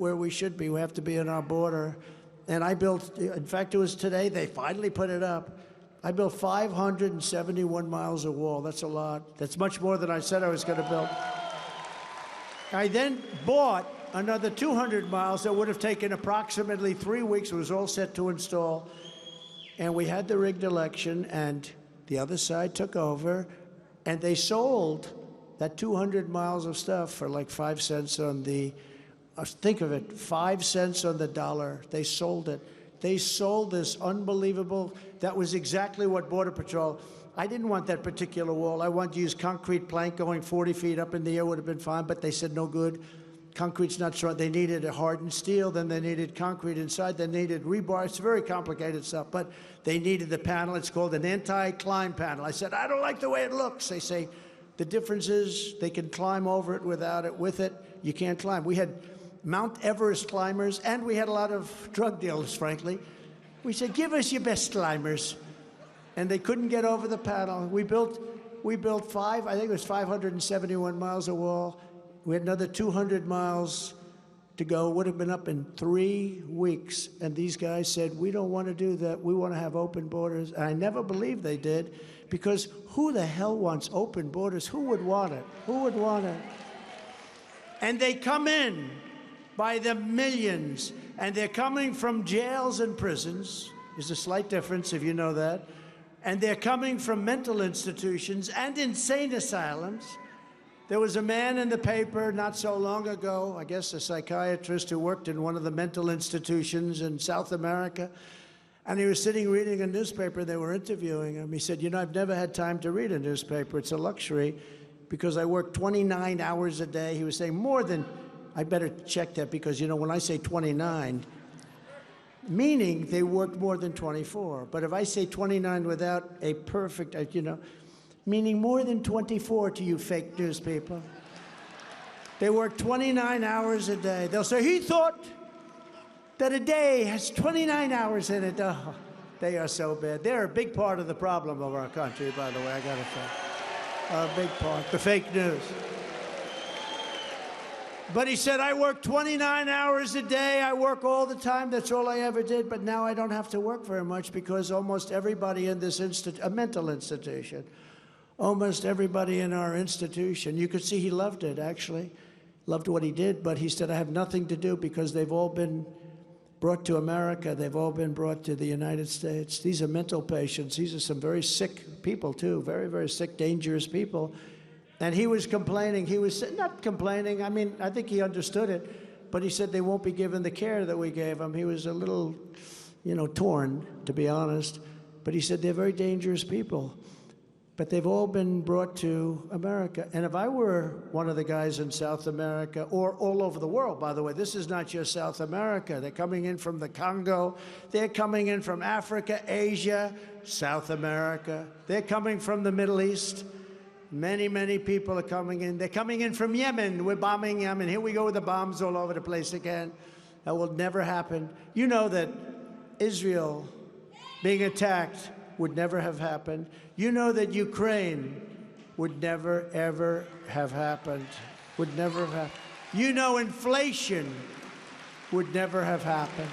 where we should be. We have to be on our border. And I built, in fact, it was today, they finally put it up. I built 571 miles of wall. That's a lot. That's much more than I said I was going to build. I then bought another 200 miles that would have taken approximately 3 weeks. It was all set to install. And we had the rigged election, and the other side took over, and they sold that 200 miles of stuff for like 5 cents on the, think of it, 5 cents on the dollar. They sold it. They sold this unbelievable, that was exactly what Border Patrol, I didn't want that particular wall. I wanted to use concrete plank going 40 feet up in the air, would have been fine, but they said no good. Concrete's not strong. They needed a hardened steel, then they needed concrete inside, they needed rebar. It's very complicated stuff, but they needed the panel. It's called an anti-climb panel. I said, I don't like the way it looks. They say, the difference is they can climb over it without it. With it, you can't climb. We had Mount Everest climbers, and we had a lot of drug dealers, frankly. We said, give us your best climbers. And they couldn't get over the panel. We built I think it was 571 miles of wall. We had another 200 miles to go. Would have been up in 3 weeks. And these guys said, we don't want to do that. We want to have open borders. And I never believed they did, because who the hell wants open borders? Who would want it? Who would want it? And they come in by the millions, and they're coming from jails and prisons. There's a slight difference, if you know that. And they're coming from mental institutions and insane asylums. There was a man in the paper not so long ago, I guess a psychiatrist who worked in one of the mental institutions in South America, and he was sitting reading a newspaper. They were interviewing him. He said, you know, I've never had time to read a newspaper. It's a luxury because I work 29 hours a day. He was saying more than, I better check that, because, you know, when I say 29, meaning they worked more than 24. But if I say 29 without a perfect, you know, meaning more than 24 to you fake news people. They work 29 hours a day. They'll say, he thought that a day has 29 hours in it. Oh, they are so bad. They're a big part of the problem of our country, by the way, I gotta say. A big part, the fake news. But he said, I work 29 hours a day. I work all the time. That's all I ever did. But now I don't have to work very much, because almost everybody in this a mental institution, almost everybody in our institution, you could see he loved it, actually, loved what he did. But he said, I have nothing to do, because they've all been brought to America. They've all been brought to the United States. These are mental patients. These are some very sick people, too, very, very sick, dangerous people. And he was complaining. He was not complaining. I mean, I think he understood it. But he said they won't be given the care that we gave him. He was a little, you know, torn, to be honest. But he said they're very dangerous people. But they've all been brought to America. And if I were one of the guys in South America, or all over the world, by the way, this is not just South America. They're coming in from the Congo. They're coming in from Africa, Asia, South America. They're coming from the Middle East. Many, many people are coming in. They're coming in from Yemen. We're bombing Yemen. Here we go with the bombs all over the place again. That will never happen. You know that Israel being attacked would never have happened. You know that Ukraine would never, ever have happened. Would never have happened. You know inflation would never have happened.